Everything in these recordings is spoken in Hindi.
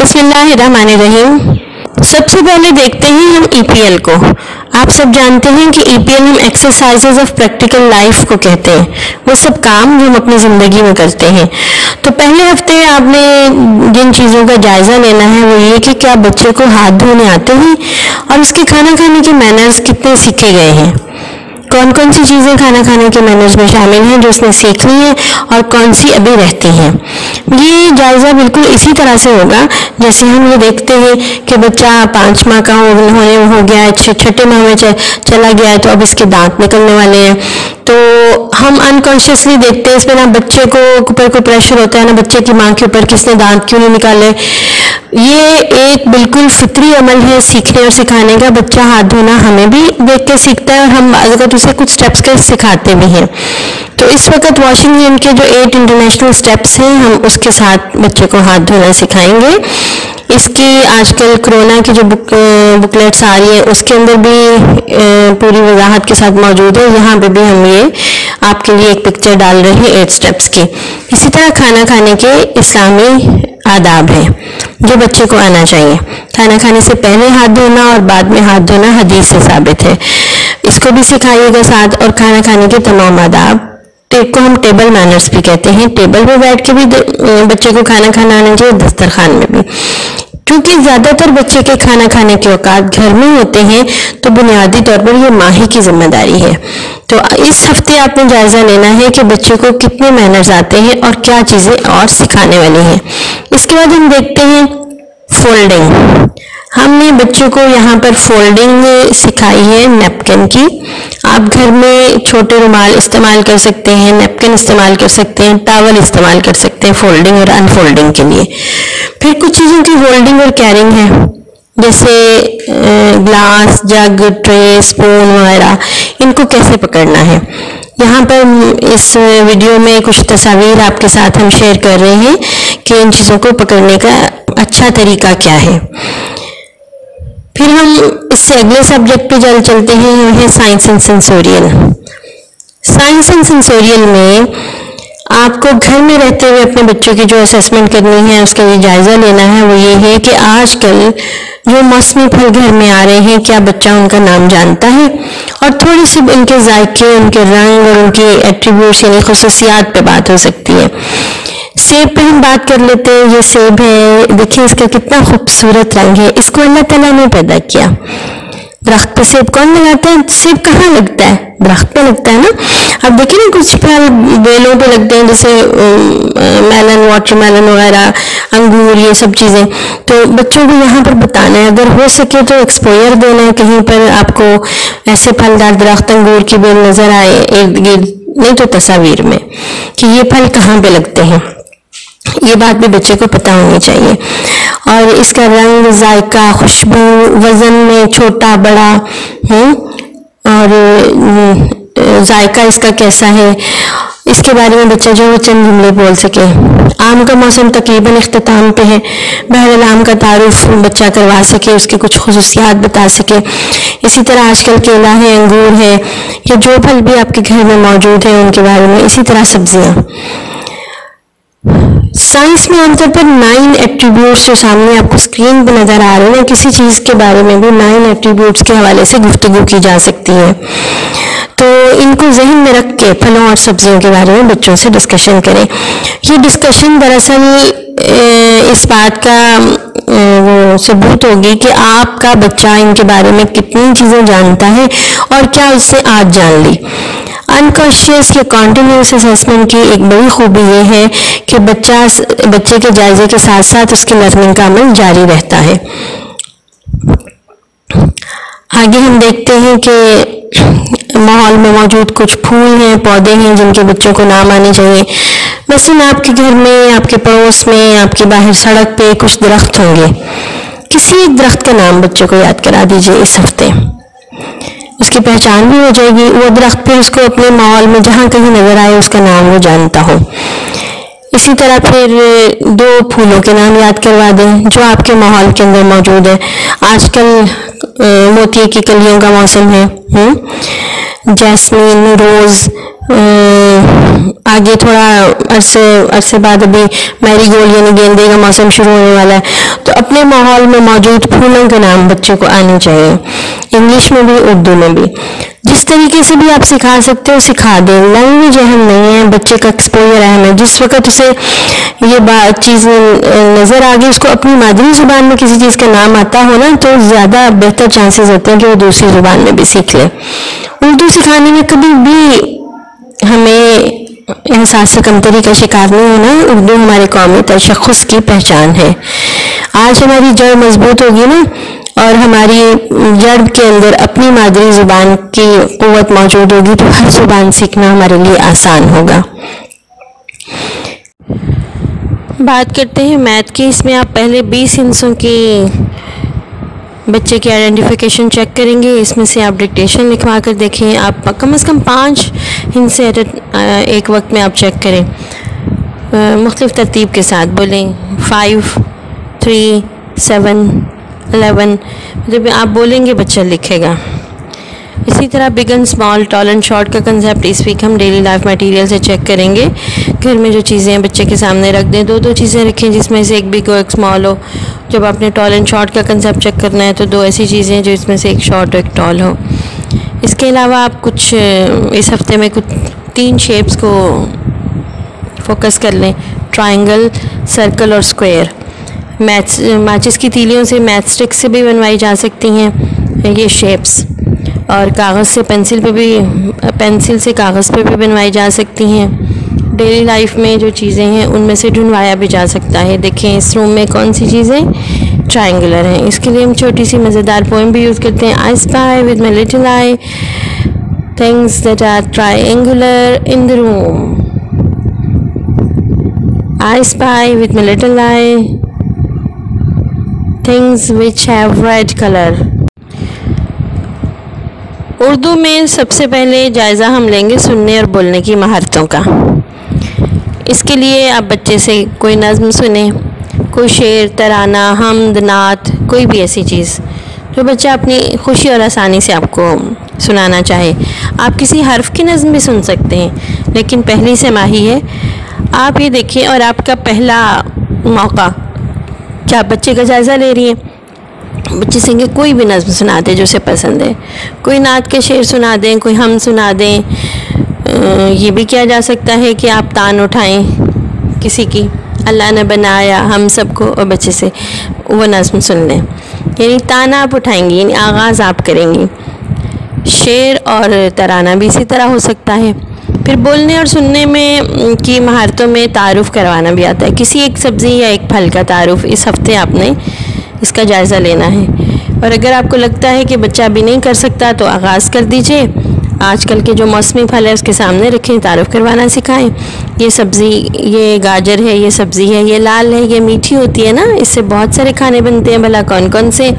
बिस्मिल्लाहिर्रहमानिर्रहीम। सबसे पहले देखते हैं हम ईपीएल को। आप सब जानते हैं कि ईपीएल हम एक्सरसाइजेज ऑफ प्रैक्टिकल लाइफ को कहते हैं, वो सब काम जो हम अपनी ज़िंदगी में करते हैं। तो पहले हफ्ते आपने जिन चीज़ों का जायज़ा लेना है वो ये कि क्या बच्चे को हाथ धोने आते हैं और उसके खाना खाने के मैनर्स कितने सीखे गए हैं, कौन कौन सी चीज़ें खाना खाने के मैनर्स में शामिल हैं जो उसने सीखनी है और कौन सी अभी रहती हैं। ये जायज़ा बिल्कुल इसी तरह से होगा जैसे हम ये देखते हैं कि बच्चा 5 माह का हो गया है, छठे माह में चला गया है, तो अब इसके दांत निकलने वाले हैं। तो हम अनकॉन्शियसली देखते हैं इसमें ना बच्चे को ऊपर को प्रेशर होता है ना बच्चे की माँ के ऊपर, किसने दांत क्यों नहीं निकाले। ये एक बिल्कुल फितरी अमल है सीखने और सिखाने का। बच्चा हाथ धोना हमें भी देख के सीखता है और हम अगर उसे कुछ स्टेप्स के सिखाते भी हैं। तो इस वक्त वॉशिंग के जो 8 इंटरनेशनल स्टेप्स हैं हम उसके साथ बच्चे को हाथ धोना सिखाएंगे। इसकी आजकल कोरोना की जो बुकलेट्स आ रही है उसके अंदर भी पूरी वजाहत के साथ मौजूद है। यहाँ पे भी हम ये आपके लिए एक पिक्चर डाल रहे हैं 8 स्टेप्स की। इसी तरह खाना खाने के इस्लामी आदाब है जो बच्चे को आना चाहिए। खाना खाने से पहले हाथ धोना और बाद में हाथ धोना हदीस से साबित है, इसको भी सिखाइएगा साथ। और खाना खाने के तमाम आदाब को हम टेबल मैनर्स भी कहते हैं। टेबल पे बैठ के भी बच्चे को खाना खाना आना चाहिए, दस्तरखान में भी। क्योंकि ज़्यादातर बच्चे के खाना खाने के औकात घर में होते हैं तो बुनियादी तौर पर ये माँ ही की जिम्मेदारी है। तो इस हफ्ते आपने जायज़ा लेना है कि बच्चे को कितने मैनर्स आते हैं और क्या चीज़ें और सिखाने वाली हैं। इसके बाद हम देखते हैं फोल्डिंग। हमने बच्चों को यहाँ पर फोल्डिंग सिखाई है नैपकिन की। आप घर में छोटे रुमाल इस्तेमाल कर सकते हैं, नैपकिन इस्तेमाल कर सकते हैं, टॉवल इस्तेमाल कर सकते हैं फोल्डिंग और अनफोल्डिंग के लिए। फिर कुछ चीज़ों की होल्डिंग और कैरिंग है जैसे ग्लास, जग, ट्रे, स्पून वगैरह, इनको कैसे पकड़ना है। यहाँ पर इस वीडियो में कुछ तस्वीर आपके साथ हम शेयर कर रहे हैं कि इन चीज़ों को पकड़ने का अच्छा तरीका क्या है। फिर हम इससे अगले सब्जेक्ट पे चलते हैं, वो है science and sensorial. Science and sensorial में आपको घर में रहते हुए अपने बच्चों की जो असेसमेंट करनी है उसका ये जायज़ा लेना है। वो ये है कि आजकल जो मौसमी फल घर में आ रहे हैं क्या बच्चा उनका नाम जानता है, और थोड़ी सी उनके जायके, उनके रंग और उनके एट्रीब्यूट्स यानी खुसूसियात पे बात हो सकती है। सेब पे हम बात कर लेते हैं। ये सेब है, देखिए इसका कितना खूबसूरत रंग है। इसको अल्लाह ताला ने पैदा किया। दरख्त पे सेब कौन लगाता है? सेब कहाँ लगता है? दरख्त पे लगता है ना। अब देखिए ना कुछ फल बेलों पे लगते हैं जैसे मेलन, वाटरमेलन वगैरह, अंगूर, ये सब चीज़ें। तो बच्चों को यहाँ पर बताना है, अगर हो सके तो एक्सपोजर देना है कहीं पर आपको ऐसे फलदार दरख्त अंगूर की बेल नजर आए इर्द गिर्द, नहीं तो तस्वीर में कि ये फल कहाँ पे लगते हैं। ये बात भी बच्चे को पता होनी चाहिए। और इसका रंग, जायका, खुशबू, वजन में छोटा बड़ा और जायका इसका कैसा है, इसके बारे में बच्चा जो चंद जुमले बोल सके। आम का मौसम तकरीबन इख्तिताम पे है, बहरहाल आम का तारुफ बच्चा करवा सके, उसके कुछ खुसूसियात बता सके। इसी तरह आजकल केला है, अंगूर है, या जो फल भी आपके घर में मौजूद है उनके बारे में। इसी तरह सब्जियाँ। साइंस में आमतौर पर 9 एट्रीब्यूट्स जो सामने आपको स्क्रीन पर नजर आ रहे हैं, किसी चीज़ के बारे में भी 9 एट्रीब्यूट्स के हवाले से गुफ्तगू की जा सकती है। तो इनको जहन में रख के फलों और सब्जियों के बारे में बच्चों से डिस्कशन करें। ये डिस्कशन दरअसल इस बात का वो सबूत होगी कि आपका बच्चा इनके बारे में कितनी चीज़ें जानता है और क्या उससे आज जान ली। अनकॉन्शियस या कॉन्टिन्यूस असेसमेंट की एक बड़ी खूबी ये है कि बच्चे के जायजे के साथ साथ उसके लर्निंग का अमल जारी रहता है। आगे हम देखते हैं कि माहौल में मौजूद कुछ फूल हैं, पौधे हैं जिनके बच्चों को नाम आने चाहिए। मसलन आपके घर में, आपके पड़ोस में, आपके बाहर सड़क पे कुछ दरख्त होंगे। किसी एक दरख्त का नाम बच्चों को याद करा दीजिए इस हफ्ते, उसकी पहचान भी हो जाएगी। वो दरख्त फिर उसको अपने माहौल में जहाँ कहीं नजर आए उसका नाम वो जानता हो। इसी तरह फिर 2 फूलों के नाम याद करवा दें जो आपके माहौल के अंदर मौजूद है। आजकल मोतिये की कलियों का मौसम है, जैस्मीन, रोज़, आगे थोड़ा अरसे बाद अभी मैरीगोल्ड यानी गेंदे का मौसम शुरू होने वाला है। तो अपने माहौल में मौजूद फूलों के नाम बच्चे को आने चाहिए, इंग्लिश में भी उर्दू में भी। जिस तरीके से भी आप सिखा सकते हो सिखा दें। लैंग्वेज अहम नहीं है, बच्चे का एक्सपोजर अहम है। जिस वक्त उसे ये बात चीज़ नज़र आ गई, उसको अपनी मादरी ज़ुबान में किसी चीज़ का नाम आता हो ना, तो ज़्यादा बेहतर चांसेस होते हैं कि वो दूसरी ज़ुबान में भी सीख ले। उर्दू सिखाने में कभी भी हमें एहसास कमतरी का शिकार नहीं होना। उर्दू हमारे कौमी तशख़्ख़ुस की पहचान है। आज हमारी जड़ मजबूत होगी ना, और हमारी जड़ के अंदर अपनी मादरी ज़ुबान की क़ुव्वत मौजूद होगी, तो हर ज़ुबान सीखना हमारे लिए आसान होगा। बात करते हैं मैथ की। इसमें आप पहले 20 हिस्सों की बच्चे की आइडेंटिफिकेशन चेक करेंगे। इसमें से आप डिक्टेशन लिखवा कर देखें। आप कम से कम 5 हिस्से एक वक्त में आप चेक करें, मुख्तलिफ तरतीब के साथ बोलें। 5, 3, 7, 11, जब आप बोलेंगे बच्चा लिखेगा। इसी तरह big and small, tall and short का कंसेप्ट इस वीक हम डेली लाइफ मटेरियल से चेक करेंगे। घर में जो चीज़ें हैं बच्चे के सामने रख दें। 2 चीज़ें रखें जिसमें से एक बिग हो एक स्मॉल हो। जब आपने टॉल एंड शॉर्ट का कंसेप्ट चेक करना है तो 2 ऐसी चीज़ें हैं जो इसमें से एक शॉर्ट और एक टॉल हो। इसके अलावा आप कुछ इस हफ्ते में कुछ 3 शेप्स को फोकस कर लें, ट्रायंगल, सर्कल और स्क्वायर। माचिस की तीलियों से, मैथ स्टिक से भी बनवाई जा सकती हैं ये शेप्स, और कागज़ से पेंसिल से कागज़ पे भी बनवाई जा सकती हैं। डेली लाइफ में जो चीज़ें हैं उनमें से ढूंढवाया भी जा सकता है। देखें इस रूम में कौन सी चीज़ें ट्रायंगुलर हैं। इसके लिए हम छोटी सी मज़ेदार पोएम भी यूज़ करते हैं। I spy with my little eye things that are triangular in the room. I spy with my little eye things which have red colour. Urdu में सबसे पहले जायज़ा हम लेंगे सुनने और बोलने की महारतों का। इसके लिए आप बच्चे से कोई नज़्म सुने, कोई शेर, तराना, हमद, नात, कोई भी ऐसी चीज़ जो बच्चा अपनी खुशी और आसानी से आपको सुनाना चाहे। आप किसी हर्फ की नज़्म भी सुन सकते हैं, लेकिन पहली समाही है। आप ये देखिए, और आपका पहला मौका क्या आप बच्चे का जायज़ा ले रही हैं। बच्चे से कोई भी नज़्म सुना दें जो उसे पसंद है। कोई नात के शेर सुना दें, कोई हम सुना दें। ये भी किया जा सकता है कि आप तान उठाएं किसी की, अल्लाह ने बनाया हम सबको, और बच्चे से वो नज़्म सुन लें। यानी तान आप उठाएंगी, यानी आगाज़ आप करेंगी। शेर और तराना भी इसी तरह हो सकता है। फिर बोलने और सुनने में की महारतों में तारुफ़ करवाना भी आता है। किसी एक सब्ज़ी या एक फल का तारुफ़ इस हफ्ते आपने इसका जायज़ा लेना है। और अगर आपको लगता है कि बच्चा अभी नहीं कर सकता तो आगाज़ कर दीजिए। आजकल के जो मौसमी फल है उसके सामने रखें, तारुफ़ करवाना सिखाएं। ये सब्ज़ी, ये गाजर है, ये सब्ज़ी है, ये लाल है, ये मीठी होती है ना, इससे बहुत सारे खाने बनते हैं, भला कौन कौन से,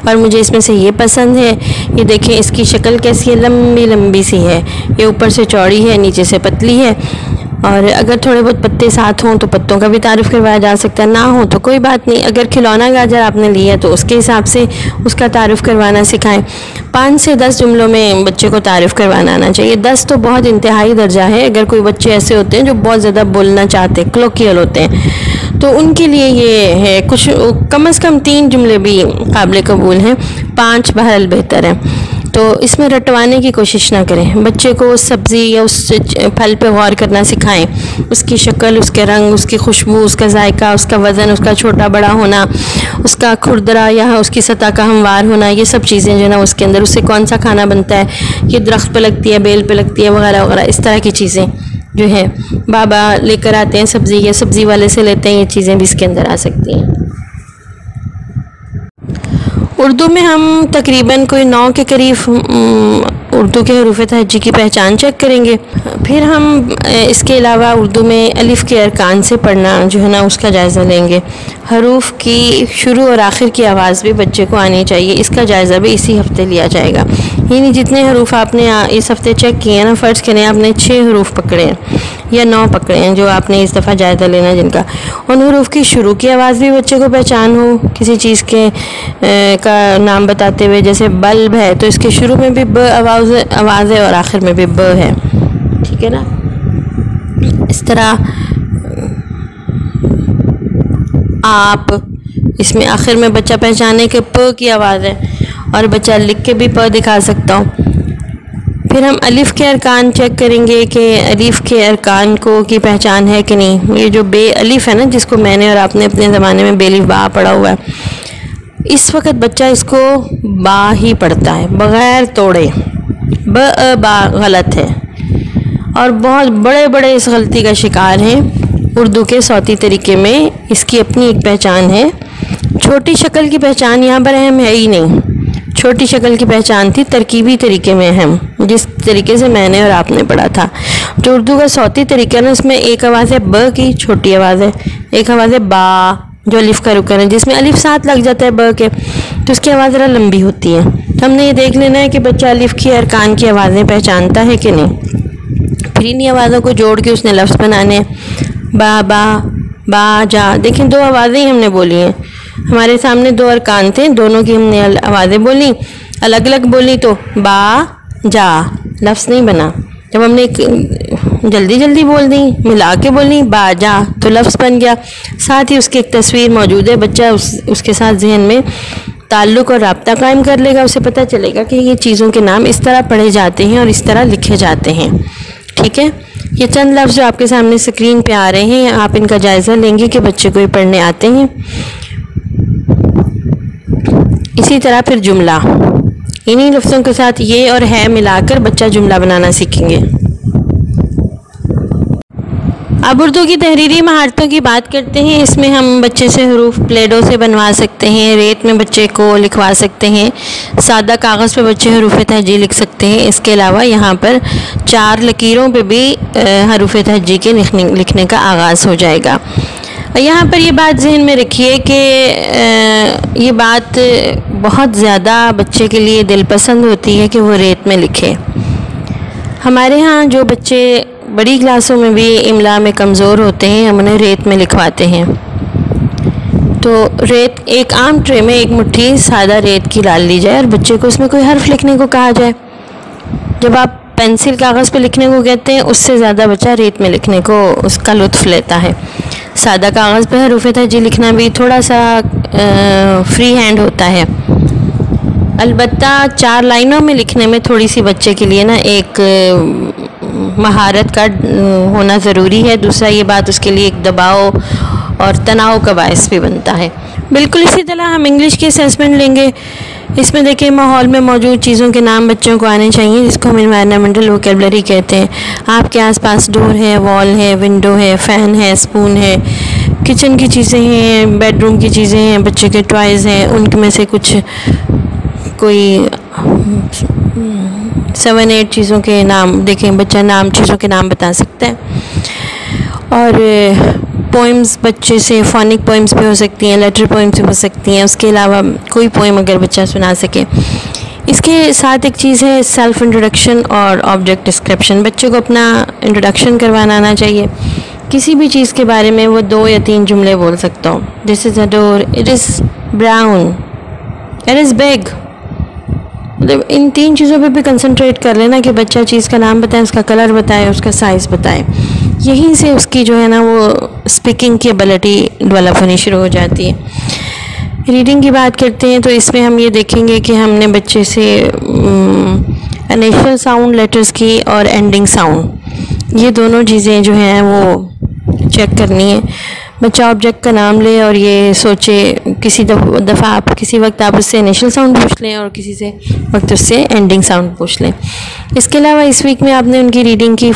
और मुझे इसमें से ये पसंद है। ये देखें इसकी शक्ल कैसी है, लंबी लंबी सी है, ये ऊपर से चौड़ी है, नीचे से पतली है। और अगर थोड़े बहुत पत्ते साथ हों तो पत्तों का भी तारुफ़ करवाया जा सकता है, ना हो तो कोई बात नहीं। अगर खिलौना गाजर आपने लिया तो उसके हिसाब से उसका तारुफ़ करवाना सिखाएं। 5 से 10 जुमलों में बच्चे को तारुफ़ करवाना आना चाहिए। 10 तो बहुत इंतहाई दर्जा है। अगर कोई बच्चे ऐसे होते हैं जो बहुत ज़्यादा बोलना चाहते हैं, क्लोकियल होते हैं, तो उनके लिए ये है, कुछ कम से कम 3 जुमले भी काबिल कबूल हैं, 5 बहरहाल बेहतर है। तो इसमें रटवाने की कोशिश ना करें। बच्चे को उस सब्ज़ी या उस फल पे गौर करना सिखाएं, उसकी शक्ल, उसके रंग, उसकी खुशबू, उसका जायका, उसका वज़न, उसका छोटा बड़ा होना, उसका खुरदरा या उसकी सतह का हमवार होना, ये सब चीज़ें जो है ना उसके अंदर, उससे कौन सा खाना बनता है, ये दरख्त पे लगती है, बेल पे लगती है, वगैरह वगैरह, इस तरह की चीज़ें जो है बाबा लेकर आते हैं सब्ज़ी या सब्ज़ी वाले से लेते हैं, ये चीज़ें भी इसके अंदर आ सकती हैं। उर्दू में हम तकरीबन कोई 9 के करीब उर्दू के हरूफ तहज्जी की पहचान चेक करेंगे। फिर हम इसके अलावा उर्दू में अलिफ़ के अरकान से पढ़ना जो है ना उसका जायज़ा लेंगे। हरूफ की शुरू और आखिर की आवाज़ भी बच्चे को आनी चाहिए, इसका जायज़ा भी इसी हफ्ते लिया जाएगा। यानी जितने हरूफ आपने इस हफ्ते चेक किए हैं ना, फ़र्ज़ करें आपने 6 हरूफ पकड़े हैं या 9 पकड़े हैं जो आपने इस दफ़ा जायज़ा लेना जिनका, उन हरूफ की शुरू की आवाज़ भी बच्चे को पहचान हो किसी चीज़ के का नाम बताते हुए। जैसे बल्ब है तो इसके शुरू में भी ब आवाज़ है और आखिर में भी ब है, ठीक है ना। इस तरह आप, इसमें आखिर में बच्चा पहचाने कि प की आवाज़ है, और बच्चा लिख के भी प दिखा सकता हो। फिर हम अलिफ के अरकान चेक करेंगे कि अलिफ के अरकान को की पहचान है कि नहीं। ये जो बे अलिफ है ना, जिसको मैंने और आपने अपने ज़माने में बेलिफ बा पढ़ा हुआ है, इस वक्त बच्चा इसको बा ही पढ़ता है बग़ैर तोड़े। बा गलत है, और बहुत बड़े बड़े इस गलती का शिकार हैं। उर्दू के सौती तरीके में इसकी अपनी एक पहचान है। छोटी शक्ल की पहचान यहाँ पर अहम है ही नहीं। छोटी शक्ल की पहचान थी तरकीबी तरीके में अहम, जिस तरीके से मैंने और आपने पढ़ा था। जो उर्दू का सौती तरीका है ना, उसमें एक आवाज़ है ब की, छोटी आवाज़ है, एक आवाज़ है बा जो अलिफ का रुकन है, जिसमें अलिफ साथ लग जाता है ब के, तो उसकी आवाज़ ज़रा लंबी होती है। तो हमने ये देख लेना है कि बच्चा अलिफ की अरकान की आवाज़ें पहचानता है कि नहीं। फिर इन्हीं आवाज़ों को जोड़ के उसने लफ्ज़ बनाने हैं। बा बा बा जा। देखें, दो आवाज़ें ही हमने बोली हैं। हमारे सामने दो अरकान थे, दोनों की हमने आवाज़ें बोली, अलग अलग बोली तो बा जा लफ्ज़ नहीं बना। जब हमने जल्दी जल्दी बोल दी, मिला के बोली बा जा, तो लफ्ज़ बन गया। साथ ही उसकी एक तस्वीर मौजूद है, बच्चा उसके साथ जहन में ताल्लुक़ और राब्ता कायम कर लेगा। उसे पता चलेगा कि ये चीज़ों के नाम इस तरह पढ़े जाते हैं और इस तरह लिखे जाते हैं। ठीक है, ये चंद लफ्ज़ जो आपके सामने स्क्रीन पे आ रहे हैं, आप इनका जायज़ा लेंगे कि बच्चे को ये पढ़ने आते हैं। इसी तरह फिर जुमला, इन्हीं लफ्ज़ों के साथ ये और है मिलाकर बच्चा जुमला बनाना सीखेंगे। अब उर्दू की तहरीरी महारतों की बात करते हैं। इसमें हम बच्चे से हरूफ प्लेडो से बनवा सकते हैं, रेत में बच्चे को लिखवा सकते हैं, सादा कागज़ पे बच्चे हरूफ तहजी लिख सकते हैं। इसके अलावा यहाँ पर 4 लकीरों पे भी हरूफ तहजी के लिखने का आगाज़ हो जाएगा। यहाँ पर ये बात जहन में रखिए कि ये बात बहुत ज़्यादा बच्चे के लिए दिलपसंद होती है कि वो रेत में लिखे। हमारे यहाँ जो बच्चे बड़ी क्लासों में भी इमला में कमज़ोर होते हैं, हम उन्हें रेत में लिखवाते हैं। तो रेत, एक आम ट्रे में एक मुट्ठी सादा रेत की डाल ली जाए और बच्चे को उसमें कोई हर्फ लिखने को कहा जाए। जब आप पेंसिल कागज़ पे लिखने को कहते हैं, उससे ज़्यादा बच्चा रेत में लिखने को उसका लुत्फ़ लेता है। सादा कागज़ पे हरूफ तहजी लिखना भी थोड़ा सा फ्री हैंड होता है। अलबत्ता 4 लाइनों में लिखने में थोड़ी सी बच्चे के लिए ना एक महारत का होना ज़रूरी है। दूसरा ये बात उसके लिए एक दबाव और तनाव का बायस भी बनता है। बिल्कुल इसी तरह हम इंग्लिश की असेसमेंट लेंगे। इसमें देखिए, माहौल में मौजूद चीज़ों के नाम बच्चों को आने चाहिए, जिसको हम एनवायरनमेंटल वोकेबलरी कहते हैं। आपके आसपास डोर है, वॉल है, विंडो है, फ़ैन है, स्पून है, किचन की चीज़ें हैं, बेडरूम की चीज़ें हैं, बच्चे के टॉयज़ हैं, उनमें से कुछ कोई 7-8 चीज़ों के नाम देखें, बच्चा नाम चीज़ों के नाम बता सकता है। और पोइम्स बच्चे से फोनिक पोइम्स भी हो सकती हैं, लेटर पोइम्स भी हो सकती हैं। उसके अलावा कोई पोइम अगर बच्चा सुना सके। इसके साथ एक चीज़ है सेल्फ इंट्रोडक्शन और ऑब्जेक्ट डिस्क्रिप्शन। बच्चे को अपना इंट्रोडक्शन करवाना आना चाहिए। किसी भी चीज़ के बारे में वो 2 या 3 जुमले बोल सकता हो। This is a door, it is brown, it is big. मतलब इन 3 चीज़ों पे भी कंसंट्रेट कर लेना कि बच्चा चीज़ का नाम बताए, उसका कलर बताए, उसका साइज़ बताए। यहीं से उसकी जो है ना वो स्पीकिंग की एबिलिटी डेवलप होनी शुरू हो जाती है। रीडिंग की बात करते हैं तो इसमें हम ये देखेंगे कि हमने बच्चे से इनिशियल साउंड लेटर्स की और एंडिंग साउंड, ये दोनों चीज़ें जो हैं वो चेक करनी है। बच्चा ऑब्जेक्ट का नाम ले और ये सोचे, किसी दफ़ा आप किसी वक्त आप उससे इनिशियल साउंड पूछ लें और किसी से वक्त उससे एंडिंग साउंड पूछ लें। इसके अलावा इस वीक में आपने उनकी रीडिंग की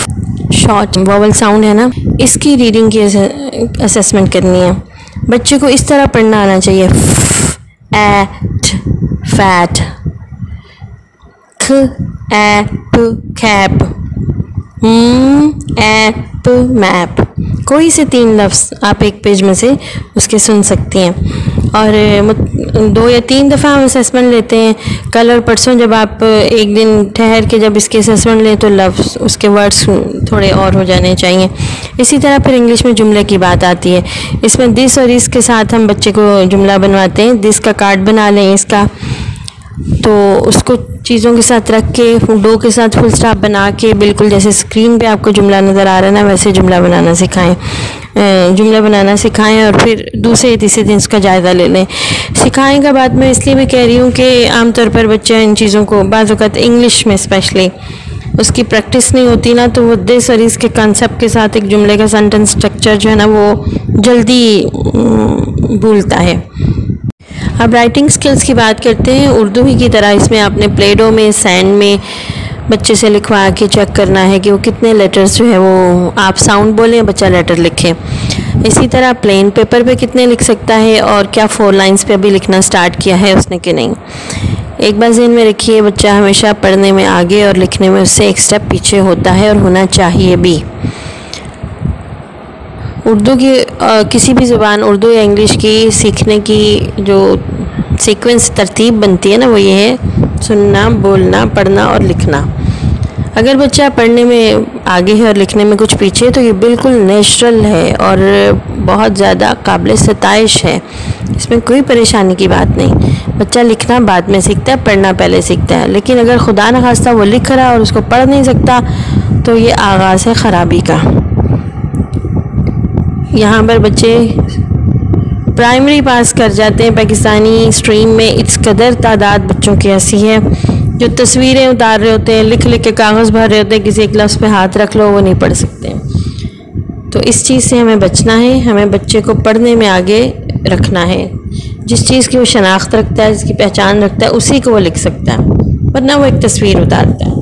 शॉर्ट वॉवल साउंड है ना, इसकी रीडिंग की असेसमेंट करनी है। बच्चे को इस तरह पढ़ना आना चाहिए। एट फैट, ख एप कैप, एप मैप। कोई से 3 लफ्ज़ आप एक पेज में से उसके सुन सकती हैं। और 2 या 3 दफ़ा हम असेसमेंट लेते हैं। कल और परसों जब आप एक दिन ठहर के जब इसके असेसमेंट लें तो लफ्ज़ उसके वर्ड्स थोड़े और हो जाने चाहिए। इसी तरह फिर इंग्लिश में जुमले की बात आती है। इसमें दिस और इस के साथ हम बच्चे को जुमला बनवाते हैं। दिस का कार्ड बना लें, इसका तो उसको चीज़ों के साथ रख के, डो के साथ फुल स्टॉप बना के, बिल्कुल जैसे स्क्रीन पे आपको जुमला नज़र आ रहा है ना, वैसे जुमला बनाना सिखाएं और फिर दूसरे तीसरे दिन उसका जायज़ा ले लें। सिखाएं का बात मैं इसलिए भी कह रही हूँ कि आमतौर पर बच्चे इन चीज़ों को बाज़ वक़्त इंग्लिश में स्पेशली उसकी प्रैक्टिस नहीं होती ना, तो वो दिस और इसके कंसेप्ट के साथ एक जुमले का सेंटेंस स्ट्रक्चर जो है ना वो जल्दी भूलता है। अब राइटिंग स्किल्स की बात करते हैं। उर्दू ही की तरह इसमें आपने प्लेडो में, सैंड में बच्चे से लिखवा के चेक करना है कि वो कितने लेटर्स जो है वो आप साउंड बोलें, बच्चा लेटर लिखे। इसी तरह प्लेन पेपर पे कितने लिख सकता है और क्या 4 लाइंस पे अभी लिखना स्टार्ट किया है उसने कि नहीं। एक बार ज़हन में रखिए, बच्चा हमेशा पढ़ने में आगे और लिखने में उससे एक स्टेप पीछे होता है और होना चाहिए भी। उर्दू की किसी भी ज़ुबान, उर्दू या इंग्लिश की सीखने की जो सीक्वेंस तरतीब बनती है ना, वो ये है सुनना, बोलना, पढ़ना और लिखना। अगर बच्चा पढ़ने में आगे है और लिखने में कुछ पीछे है तो ये बिल्कुल नेचुरल है और बहुत ज़्यादा काबिल सताइश है, इसमें कोई परेशानी की बात नहीं। बच्चा लिखना बाद में सीखता है, पढ़ना पहले सीखता है। लेकिन अगर खुदा न खास्ता वो लिख रहा और उसको पढ़ नहीं सकता तो ये आगाज़ है ख़राबी का। यहाँ पर बच्चे प्राइमरी पास कर जाते हैं पाकिस्तानी स्ट्रीम में, इस कदर तादाद बच्चों की ऐसी है जो तस्वीरें उतार रहे होते हैं, लिख लिख के कागज़ भर रहे होते हैं, किसी एक लफ्ज़ पे हाथ रख लो वो नहीं पढ़ सकते। तो इस चीज़ से हमें बचना है, हमें बच्चे को पढ़ने में आगे रखना है। जिस चीज़ की वो शनाख्त रखता है, जिसकी पहचान रखता है, उसी को वो लिख सकता है, वरना वो एक तस्वीर उतारता है।